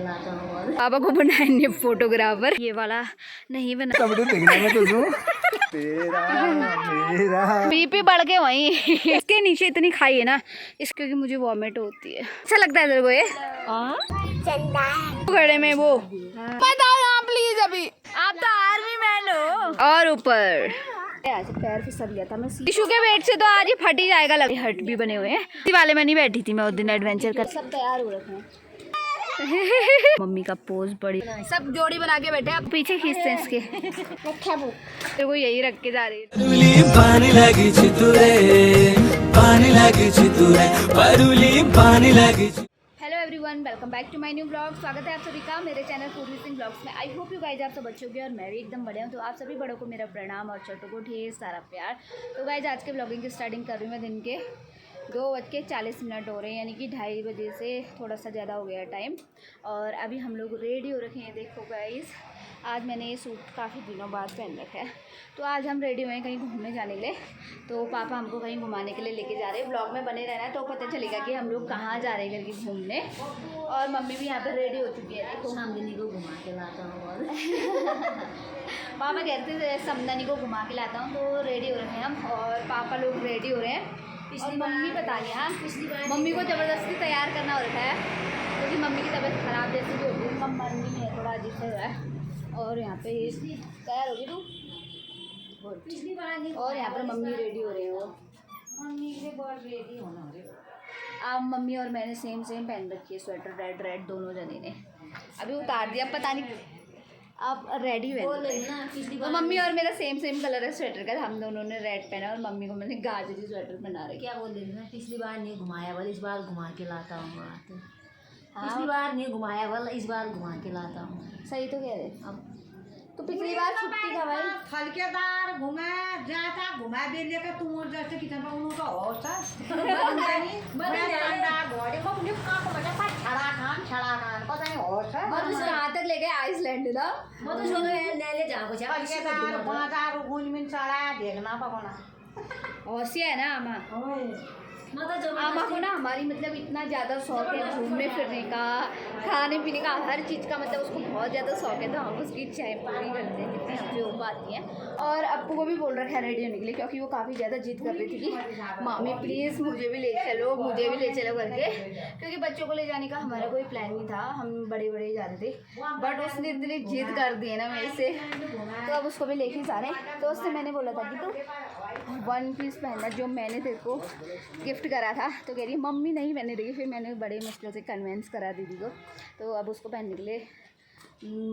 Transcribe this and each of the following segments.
पापा को बनाएंगे फोटोग्राफर। ये वाला नहीं बना, बीपी बढ़ के वहीं इसके नीचे इतनी खाई है ना इस, क्योंकि मुझे वॉमिट होती है। अच्छा लगता है तेरे को ये खड़े में वो बताओ यहाँ प्लीज। अभी आप तो आर्मी मैन हो। और ऊपर आज पैर फिसल गया था मैं टिशू के वेट से, तो आज ये फट ही जाएगा। लग हट भी बने हुए हैं। इसी वाले में नहीं बैठी थी मैं उस दिन एडवेंचर कर। सब तैयार हो रखे हैं। मम्मी का पोज बड़ी, सब जोड़ी बना के बैठे। अब पीछे खींचते हैं इसके। तेरे को यही रख के जा रही है। पानी लगी पानी। Hello everyone, welcome back to my new blog. स्वागत है आप सभी का मेरे चैनल पूर्वी सिंह ब्लॉग्स में। आई होप यू गाइज आप सब अच्छे होंगे और मैं भी एकदम बढ़िया हूँ। तो आप सभी बड़ों को मेरा प्रणाम और छोटों को ढेर सारा प्यार। तो गाइज आज के ब्लॉगिंग की स्टार्टिंग कर रही हूँ मैं दिन के 2:40 हो रहे हैं, यानी कि 2:30 बजे से थोड़ा सा ज़्यादा हो गया टाइम। और अभी हम लोग रेडी हो रखे हैं। देखो गाइस, आज मैंने ये सूट काफ़ी दिनों बाद पहन रखा है। तो आज हम रेडी हुए हैं कहीं घूमने जाने के लिए। तो पापा हमको कहीं घुमाने के लिए लेके जा रहे हैं। ब्लॉग में बने रहना है तो पता चलेगा कि हम लोग कहाँ जा रहे हैं करके घूमने। और मम्मी भी यहाँ पर रेडी हो चुकी है। देखो समदनी को घुमा के लाता हूँ। पापा कहते थे समदनी को घुमा के लाता हूँ। तो रेडी हो रहे हैं हम और पापा लोग रेडी हो रहे हैं। और मम्मी पता नहीं, हाँ मम्मी को ज़बरदस्ती तैयार करना हो रखा है क्योंकि मम्मी की तबीयत ख़राब जैसी भी होती है। मम्मा नहीं है, थोड़ा अजीब से है। और यहाँ पे तैयार होगी तू। और यहाँ पर मम्मी रेडी हो रहे हो। मम्मी के बहुत रेडी होना हो रही। अब मम्मी और मैंने सेम पहन रखी है स्वेटर, रेड रेड दोनों जने ने। अभी उतार दिया, पता नहीं अब रेडी हुए। तो मम्मी और मेरा सेम कलर है स्वेटर का। हम दोनों ने रेड पहना और मम्मी को मैंने गाजरी स्वेटर पहना रखी। क्या बोल रही है, पिछली बार नहीं घुमाया बल इस बार घुमा के लाता हूँ। पिछली बार नहीं घुमाया बल इस बार घुमा के लाता हूँ। सही तो कह रहे। अब तो पिछली बार छुट्टी था भाई, फलकेदार घुमा जाता घुमा दे लेकर तुम जैसे कि जब उनका होता कहाँ तक ले गए आइसलैंड ना। देखना पकड़ा औसी है ना आमा को ना। हमारी मतलब इतना ज़्यादा शौक है घूमने फिरने का, खाने पीने का, हर चीज़ का मतलब उसको बहुत ज़्यादा शौक है। तो हम उसकी इच्छाएं पूरी करते हैं जितनी हमसे हो पाती हैं। और अप्पू को भी बोल रखा है रेडी होने के लिए क्योंकि वो काफ़ी ज़्यादा जिद कर रही थी कि मामी प्लीज़ मुझे भी ले चलो करके। क्योंकि बच्चों को ले जाने का हमारा कोई प्लान नहीं था, हम बड़े जा रहे थे। बट उसने इतनी जिद कर दी है ना मेरे से, तो अब उसको भी लेके जा रहे हैं। तो उससे मैंने बोला था कि तू 1 पीस पहनना जो मैंने तेरे को गिफ्ट करा था। तो कह रही मम्मी नहीं पहनने देगी। फिर मैंने बड़े मुश्किल से कन्वेंस करा दीदी को, तो अब उसको पहनने के लिए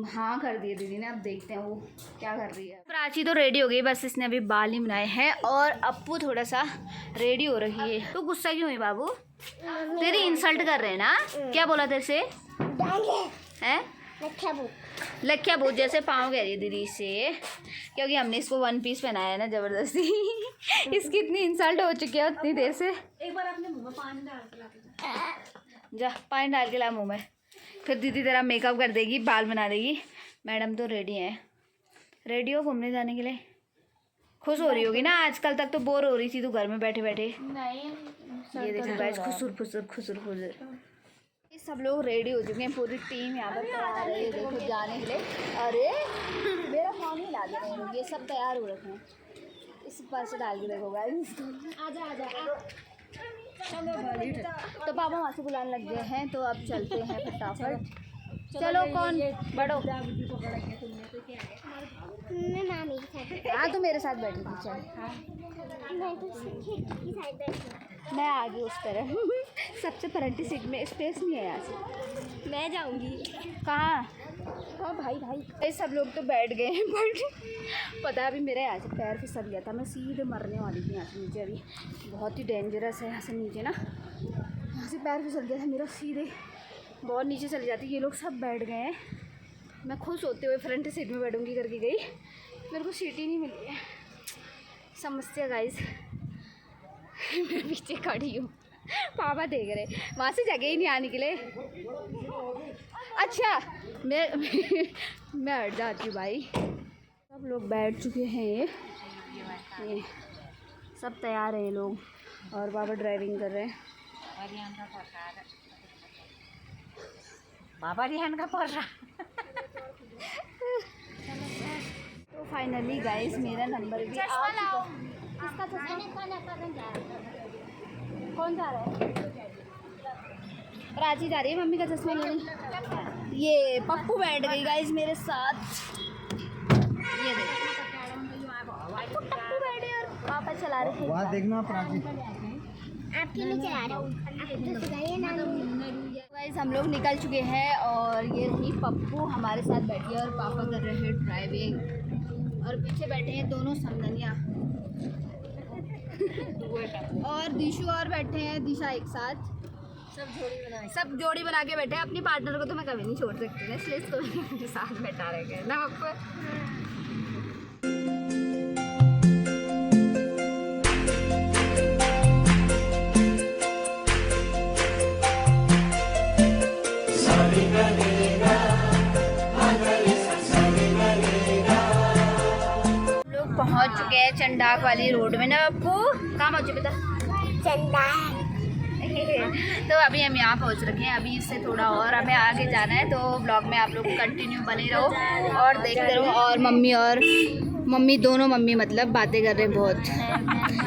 हाँ कर दिए दीदी ने। अब देखते हैं वो क्या कर रही है। प्राची तो रेडी हो गई, बस इसने अभी बाल ही बनाए हैं। और अप्पू थोड़ा सा रेडी हो रही है। तो गुस्सा क्यों है बाबू? तेरी इंसल्ट कर रहे हैं ना। क्या बोला तेरे से है? लख्या भूत जैसे पाँव कह रही है दीदी से, क्योंकि हमने इसको 1 पीस पहनाया है ना ज़बरदस्ती। इसकी इतनी इंसल्ट हो चुकी है उतनी देर से। एक बार अपने मुँह में पानी डाल के ला, जा पानी डाल के ला मुँह में। फिर दीदी तेरा मेकअप कर देगी, बाल बना देगी। मैडम तो रेडी हैं। रेडी हो घूमने जाने के लिए? खुश हो रही होगी ना। आजकल तक तो बोर हो रही थी तू घर में बैठे बैठे। नहीं ये देखो गाइस, खुसुर। सब लोग रेडी हो चुके हैं, पूरी टीम यहाँ पर तैयार है। देखो जाने के लिए। अरे मेरा फोन ही ला दे रहे हैं, ये सब तैयार हो रखे हैं। इस पर से डाल के देखो गाइस। आजा तो पापा वहाँ से बुलाने लग गए हैं, तो अब चलते हैं फटाफट। चलो कौन बड़ो? हाँ तो मेरे साथ बैठी थी। चल मैं आ गई उस तरफ। सबसे फ्रंट सीट में स्पेस नहीं है यहाँ से। मैं जाऊँगी कहाँ? हाँ भाई ये सब लोग तो बैठ गए हैं बट पता है अभी मेरा यहाँ से पैर फिसल गया था। मैं सीधे मरने वाली थी यहाँ से नीचे। अभी बहुत ही डेंजरस है यहाँ से नीचे ना। यहाँ से पैर फिसल गया था मेरा, सीधे बहुत नीचे चली जाती। ये लोग सब बैठ गए हैं। मैं खुश होते हुए फ्रंट सीट में बैठूँगी करके गई, मेरे को सीट ही नहीं मिली है। समस्या गाइस। मैं पीछे खड़ी हूँ, पापा देख रहे, वहाँ से जगह ही नहीं आने के लिए। अच्छा मैं हट जाती हूँ भाई। सब लोग बैठ चुके हैं। ये सब तैयार हैं लोग और पापा ड्राइविंग कर रहे हैं। पापा जी हन का पड़ रहा। तो फाइनली गाइस मेरा नंबर भी आ चुका। किसका चश्मा? कौन जा रहा है? प्राची जा रही है मम्मी का चश्मा लेने। ये पप्पू बैठ गई गाइस मेरे साथ। ये देखो पप्पू बैठे और पापा चला रहे थे। वहाँ देखना प्राची। आपके लिए चला रहा हूँ, आप तो चलाइए ना। गाइस हम लोग निकल चुके हैं और ये रही पप्पू हमारे साथ बैठी है और पापा कर रहे हैं ड्राइविंग और पीछे बैठे हैं दोनों समदनिया और दिशु और बैठे हैं दिशा एक साथ। सब जोड़ी बना के बैठे हैं। अपनी पार्टनर को तो मैं कभी नहीं छोड़ सकती ना, इसलिए इसको मेरे साथ बैठा रहेगा ना पप्पू। पहुंच चुके हैं चंडाक वाली रोड में ना पप्पू। कहाँ पहुँचे बेटा? चंडाक। तो अभी हम यहाँ पहुँच रखे हैं। अभी इससे थोड़ा और हमें आगे जाना है, तो ब्लॉग में आप लोग कंटिन्यू बने रहो और देखते रहो। और मम्मी दोनों मम्मी मतलब बातें कर रहे हैं बहुत।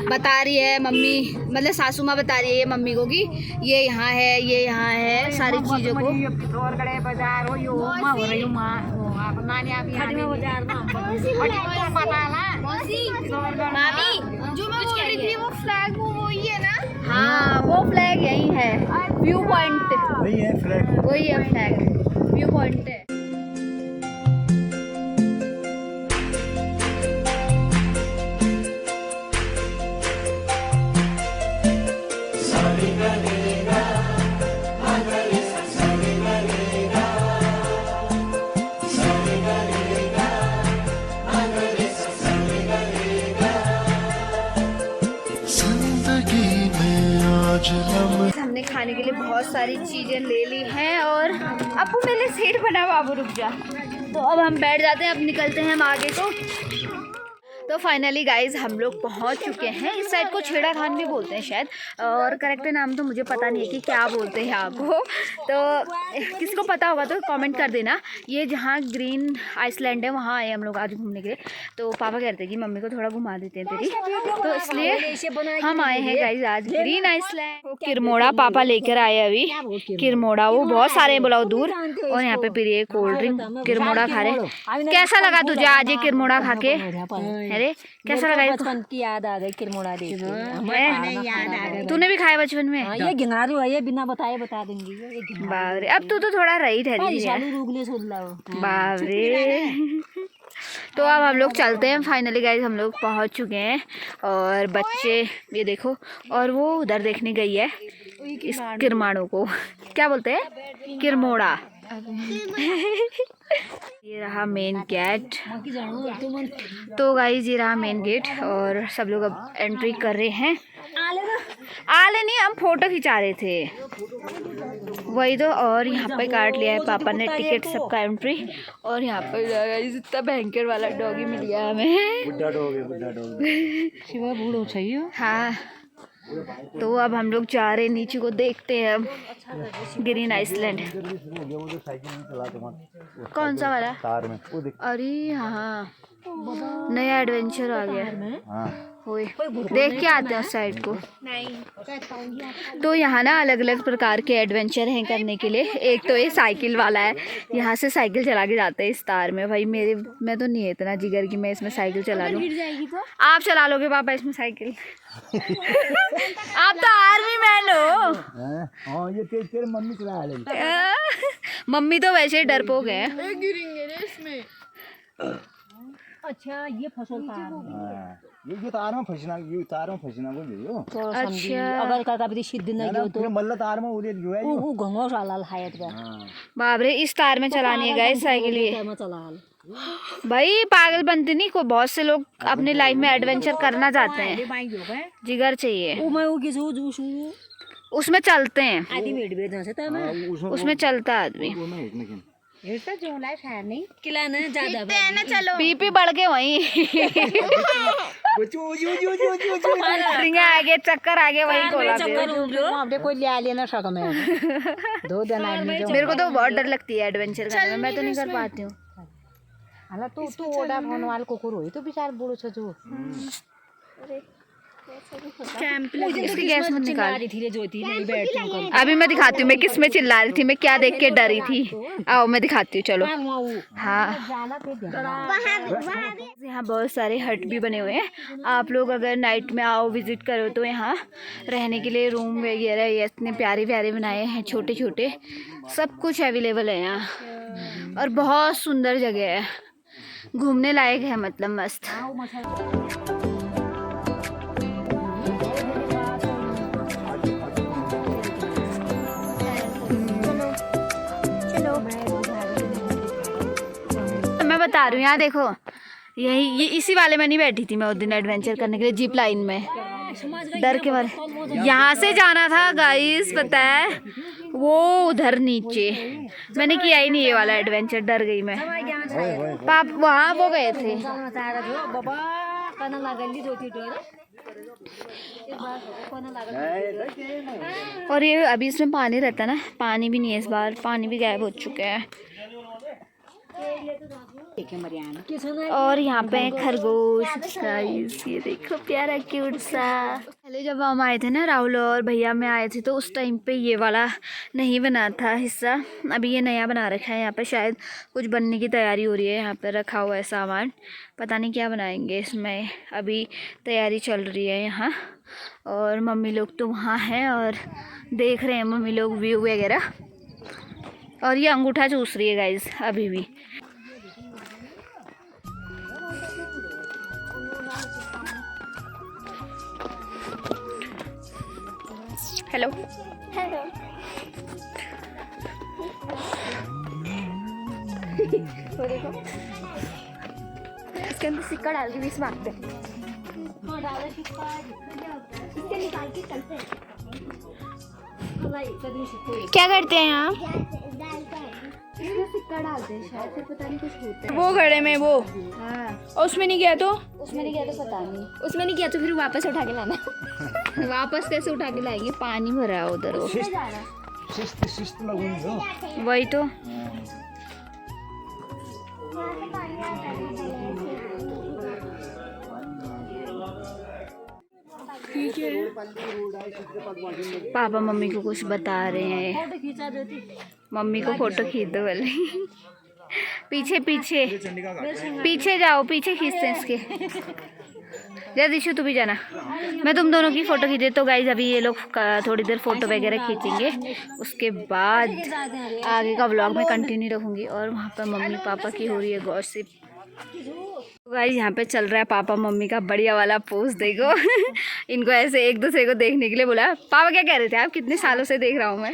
बता रही है मम्मी मतलब सासू माँ बता रही है मम्मी को कि ये यहाँ है सारी चीज़ों को। मामी जो मैं बोल रही थी वो फ्लैग वो वही है ना? हाँ वो फ्लैग यही है, व्यू पॉइंट वही है फ्लैग, वही है फ्लैग, व्यू पॉइंट है। हमने खाने के लिए बहुत सारी चीज़ें ले ली हैं और अब मेरे लिए सीट बना। बाबू रुक जा। तो अब हम बैठ जाते हैं, अब निकलते हैं हम आगे को। तो फाइनली गाइज हम लोग पहुंच चुके हैं। इस साइड को छेड़ा खान भी बोलते हैं शायद, और करेक्ट नाम तो मुझे पता नहीं है कि क्या बोलते हैं यहाँ को। तो किसी को पता होगा तो कमेंट कर देना। ये जहाँ ग्रीन आइसलैंड है वहाँ आए हम लोग आज घूमने के लिए। तो पापा कहते हैं कि मम्मी को थोड़ा घुमा देते हैं तेरी, तो इसलिए हम आए हैं गाइज आज ग्रीन आइसलैंड। किरमोड़ा पापा लेकर आए अभी। किरमोड़ा वो बहुत सारे बुलाओ दूर, और यहाँ पे पी रही है कोल्ड ड्रिंक। किरमोड़ा खा रहे। कैसा लगा तुझे आज ये किरमोड़ा खा के? अरे कैसा लगा? बचपन की याद आ गई किरमोड़ा देख के। तूने भी खाया बचपन में? ये गिंगारू है, ये बिना बताए बता देंगी ये गिंगारू। बाबरे अब तू तो थोड़ा रही ठहरी है। बाबरे। तो अब हम लोग चलते हैं फाइनली गाइज। हम लोग पहुंच चुके हैं और बच्चे ये देखो, और वो उधर देखने गई है इस किरमाड़ों को। क्या बोलते हैं? किरमोड़ा। ये रहा मेन गेट। तो गाइज ये रहा मेन गेट और सब लोग अब एंट्री कर रहे हैं। आले नहीं, हम फोटो खिंचा रहे थे वही तो। और यहाँ पे काट लिया है पापा ने टिकट सबका एंट्री। और यहाँ पे गाइज इतना भयंकर वाला डॉगी मिल गया हमें। बुड्ढा डॉग शिवा बूढ़ो चाहिए। हाँ तो अब हम लोग जा रहे नीचे को, देखते हैं अब ग्रीन आइसलैंड। कौन सा वाला? कार में वो दिख। अरे हाँ नया एडवेंचर आ गया। हाँ देख के आते हैं उस साइड को। तो यहाँ ना अलग अलग प्रकार के एडवेंचर हैं करने के लिए। एक तो ये साइकिल वाला है, यहाँ से साइकिल चला के जाते हैं इस तार में। भाई मैं तो नहीं है इतना जिगर कि मैं इसमें साइकिल चला लूँ। आप चला लोगे पापा इसमें साइकिल? आप तो आर्मी मैन हो। हाँ ये तेरे मम्मी चला रही। मम्मी तो वैसे ही डरपोक है। अच्छा ये फसल ये तार में फंसना, ये तार में फंसना बोल रही हो। अच्छा अगर का कभी सिद्ध न गयो तो मल्ला तार में उधर जो है वो घंगोर सालाल हायत बा। बाबरे इस तार में चलानी है गाइस साइकिल। ये मैं चलाल भाई पागल बनते नहीं को, बहुत से लोग अपनी लाइफ में एडवेंचर करना चाहते हैं, जिगर चाहिए। वो मैं वो किसो जूस उसमें चलते हैं, आदि मेड बे जैसे तो मैं उसमें चलता है आदमी। ऐसा जो लाइफ है नहीं खिलाना ज्यादा ना चलो बीपी बढ़ के वहीं रिंगा आगे चक्कर आगे वहीं कोला हमने कोई ले ना सका मैं 2 दिन आदमी जो मेरे को तो बहुत डर लगती है एडवेंचर करने में, मैं तो नहीं कर पाती हूँ। हाला तू ओडा फोन वाल को करो तो बेचारा बूढ़ो छ जो इसकी गैस मत निकाल। रही थी ज्योति नहीं बैठती हूँ अभी मैं दिखाती हूँ मैं किस में चिल्ला रही थी, मैं क्या देख के डरी थी। आओ मैं दिखाती हूँ, चलो। हाँ, यहाँ बहुत सारे हट भी बने हुए हैं। आप लोग अगर नाइट में आओ विजिट करो तो यहाँ रहने के लिए रूम वगैरह ये इतने प्यारे प्यारे बनाए हैं, छोटे छोटे, सब कुछ अवेलेबल है यहाँ और बहुत सुंदर जगह है, घूमने लायक है, मतलब मस्त। मैं बता रही हूँ, यहाँ देखो, ये इसी वाले में नहीं बैठी थी मैं उस दिन एडवेंचर करने के लिए, जीप लाइन में, डर के मारे। यहाँ से जाना था गाइस, पता है, वो उधर नीचे, मैंने किया ही नहीं ये वाला एडवेंचर, डर गई मैं। पाप वहाँ वो गए थे। और ये अभी इसमें पानी रहता है ना, पानी भी नहीं है इस बार, पानी भी गायब हो चुके हैं। और यहाँ पे खरगोश गाइस, ये देखो प्यारा क्यूट सा। पहले जब हम आए थे ना, राहुल और भैया में आए थे, तो उस टाइम पे ये वाला नहीं बना था हिस्सा, अभी ये नया बना रखा है। यहाँ पे शायद कुछ बनने की तैयारी हो रही है, यहाँ पे रखा हुआ है सामान, पता नहीं क्या बनाएंगे इसमें, अभी तैयारी चल रही है यहाँ। और मम्मी लोग तो वहाँ हैं और देख रहे हैं मम्मी लोग व्यू वगैरह, और ये अंगूठा चूस रही है गाइस अभी भी। हेलो हेलो देखो, इसके अंदर सिक्का डाल के 20 मांगते हैं। क्या करते हैं यहाँ? सिक्का डालते हैं शायद, फिर पता नहीं कुछ होता है। वो घड़े में वो, हाँ, और उसमें नहीं गया तो पता नहीं, उसमें नहीं गया तो फिर वापस उठा के लाना। वापस कैसे उठा के लाएंगे, पानी भरा है उधर। वो वही तो, पापा मम्मी को कुछ बता रहे हैं, मम्मी को फोटो खींच दो वाले। पीछे पीछे पीछे जाओ, पीछे खींचते हैं इसके। जा दिशु तू भी जाना, मैं तुम दोनों की फ़ोटो खींचे। तो गाइज अभी ये लोग थोड़ी देर फ़ोटो वगैरह खींचेंगे, उसके बाद आगे का व्लॉग में कंटिन्यू रखूँगी। और वहाँ पर मम्मी पापा की हो रही है गॉसिप। तो गाइज यहाँ पे चल रहा है पापा मम्मी का बढ़िया वाला पोज, देखो। इनको ऐसे एक दूसरे को देखने के लिए बोला। पापा क्या कह रहे थे, आप कितने सालों से देख रहा हूँ मैं।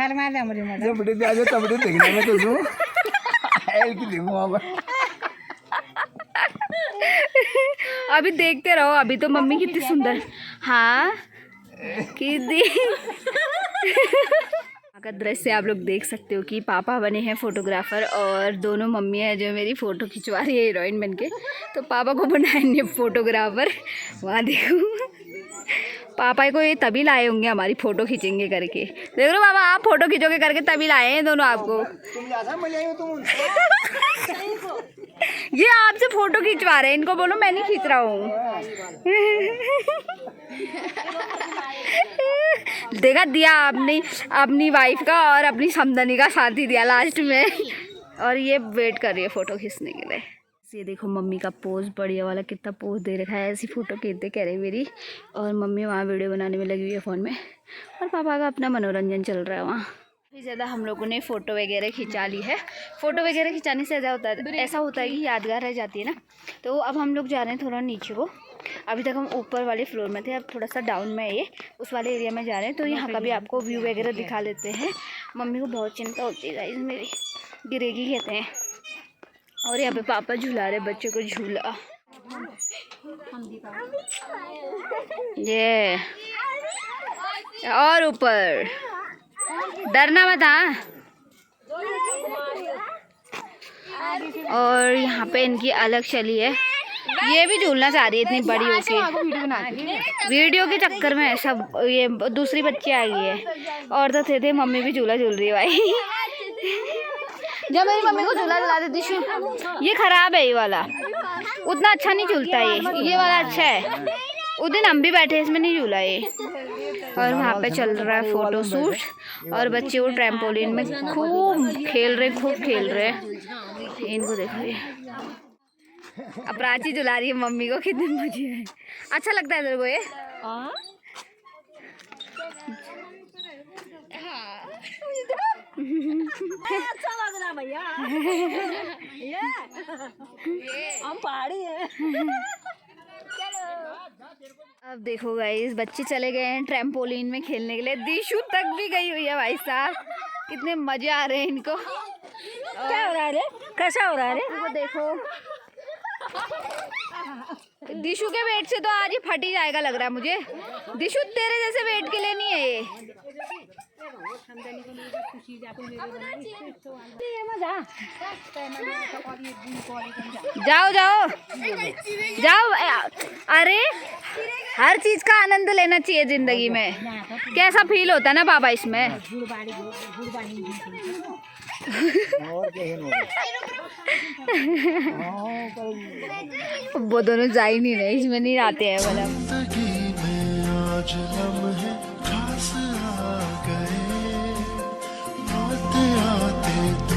अभी देखते रहो, अभी तो मम्मी कितनी सुंदर, हाँ कितनी का दृश्य आप लोग देख सकते हो कि पापा बने हैं फोटोग्राफर और दोनों मम्मी है जो मेरी फ़ोटो खिंचवा रही है हीरोइन बन के। तो पापा को बनाएंगे फोटोग्राफर। वहाँ देखो, पापा को ये तभी लाए होंगे हमारी फ़ोटो खींचेंगे करके। देख लो पापा, आप फ़ोटो खींचोगे करके तभी लाए हैं दोनों आपको। ये आपसे फ़ोटो खिंचवा रहे हैं, इनको बोलो मैं नहीं खींच रहा हूँ। देखा, दिया आपने अपनी वाइफ का और अपनी समदनी का साथ ही दिया लास्ट में। और ये वेट कर रही है फ़ोटो खींचने के लिए। ये देखो मम्मी का पोज बढ़िया वाला, कितना पोज दे रखा है, ऐसी फ़ोटो खींचते कह रहे मेरी। और मम्मी वहाँ वीडियो बनाने में लगी हुई है फ़ोन में, और पापा का अपना मनोरंजन चल रहा है वहाँ। काफ़ी ज़्यादा हम लोगों ने फ़ोटो वगैरह खिंचा ली है। फ़ोटो वगैरह खिंचाने से ऐसा होता है कि यादगार रह जाती है ना। तो अब हम लोग जा रहे हैं थोड़ा नीचे को। अभी तक हम ऊपर वाले फ्लोर में थे, अब थोड़ा सा डाउन में ये उस वाले एरिया में जा रहे हैं। तो यहाँ का भी आपको व्यू वगैरह दिखा लेते हैं। मम्मी को बहुत चिंता होती है गाइस मेरी, गिरेगी कहते हैं। और यहाँ पे पापा झूला रहे बच्चों को झूला। ये और ऊपर, डरना मत। हाँ और यहाँ पे इनकी अलग चली है, ये भी झूलना चाह रही है इतनी बड़ी होके। वीडियो के चक्कर में सब ये दूसरी बच्ची आ गई है, और तो थे मम्मी भी झूला झूल रही है भाई। जब मेरी मम्मी को झूला झुला देती शू, ये खराब है ये वाला, उतना अच्छा नहीं झूलता ये वाला अच्छा है। उस दिन हम भी बैठे इसमें नहीं झूला ये। और वहाँ पे चल रहा है फोटो शूट, और बच्चे वो ट्रैम्पोलिन में खूब खेल रहे इनको देखो ये। अब प्राची झुला रही है मम्मी को, कितने मजे है। अच्छा लगता है तेरे को ये? अच्छा लग रहा भैया। हम पहाड़ी है। अब देखो गाइस, बच्चे चले गए हैं ट्रैम्पोलिन में खेलने के लिए। दिशु तक भी गई हुई है भाई साहब, कितने मजे आ रहे हैं इनको। क्या हो रहा है रे? कैसा हो रहा है रे? वो देखो, दिशु के वेट से तो आज ये फट ही जाएगा लग रहा है मुझे। दिशु तेरे जैसे वेट के लिए नहीं है ये। जाओ जाओ जाओ। अरे हर चीज का आनंद लेना चाहिए जिंदगी में। कैसा फील होता है ना बाबा इसमें। वो दोनों जा ही नहीं रहे, इसमें नहीं आते हैं मतलब।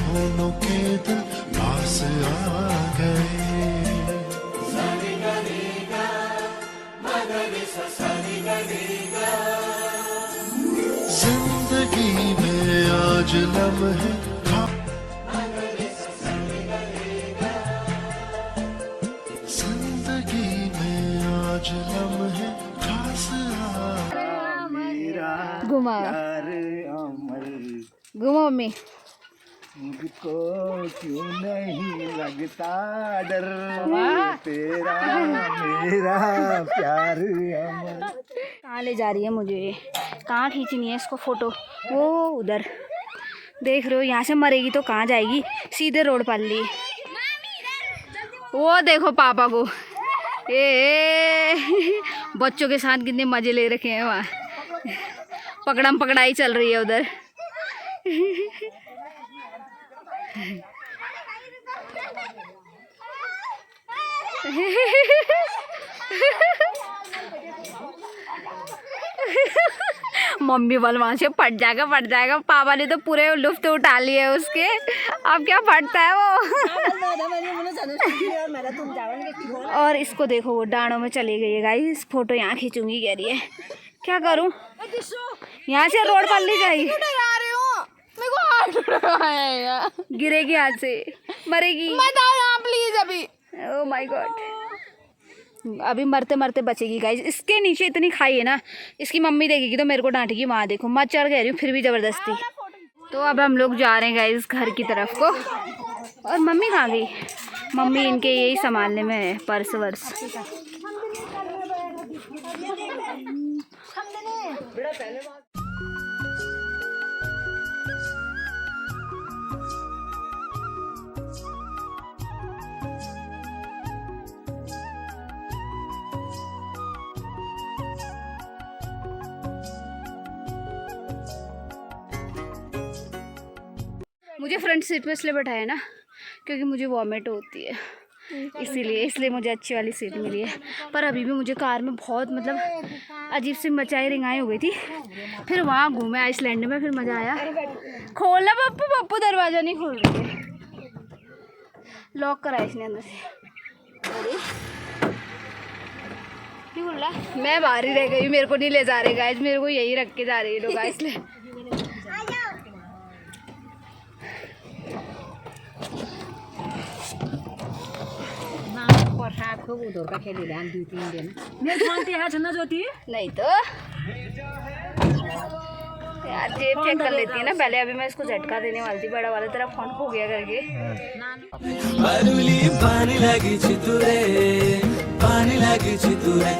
दोनों के दिल पास आ गए। जिंदगी में आज लम्हे घुमा घुमा मम्मी। मुझको क्यों नहीं लगता डर, तेरा मेरा प्यार अमर। कहाँ ले जा रही है मुझे? कहाँ खींचनी है इसको फोटो? वो उधर देख रहे हो, यहाँ से मरेगी तो कहाँ जाएगी? सीधे रोड पर ली। वो देखो पापा को, ये बच्चों के साथ कितने मजे ले रखे हैं वहाँ। पकड़म पकड़ाई चल रही है उधर। मम्मी बोल वहां से फट जाएगा फट जाएगा। पापा ने तो पूरे लुफ्त उठा लिए उसके, अब क्या फटता है वो। और इसको देखो, वो डाँडों में चली गई है गाइस। फोटो यहाँ खींचूंगी कह रही है, क्या करूं? यहाँ से रोड पर ले जाएगी। गिरेगी हाथ से, मरेगी। प्लीज अभी। ओह माय गॉड, अभी मरते मरते बचेगी गाइस। इसके नीचे इतनी खाई है ना, इसकी मम्मी देखेगी तो मेरे को डांटेगी। वहाँ देखो मत चढ़ कह रही हूँ, फिर भी जबरदस्ती। तो अब हम लोग जा रहे हैं गाइस घर की तरफ को। और मम्मी कहाँ गई? मम्मी इनके यही संभालने में है, पर्स वर्स। मुझे फ्रंट सीट पे इसलिए बैठाया ना क्योंकि मुझे वॉमिट होती है, इसलिए मुझे अच्छी वाली सीट मिली है। पर अभी भी मुझे कार में बहुत मतलब अजीब सी मचाई रिंगाई हो गई थी। फिर वहाँ घूमे आइसलैंड में, फिर मज़ा आया। खोलना पप्पू, पप्पू दरवाज़ा नहीं खोल रही है, लॉक करा इसने अंदर से। नहीं बोल रहा, मैं बाहर ही रह गई, मेरे को नहीं ले जा रहे गाइस, मेरे को यही रख के जा रही है लोग आइसलैंड। नहीं तो यार जेब चेक कर लेती है ना पहले। अभी मैं इसको झटका देने वाली थी, बड़ा वाला तेरा फोन खो गया करके। पानी लगी चितुरे, पानी लगी चितुरे,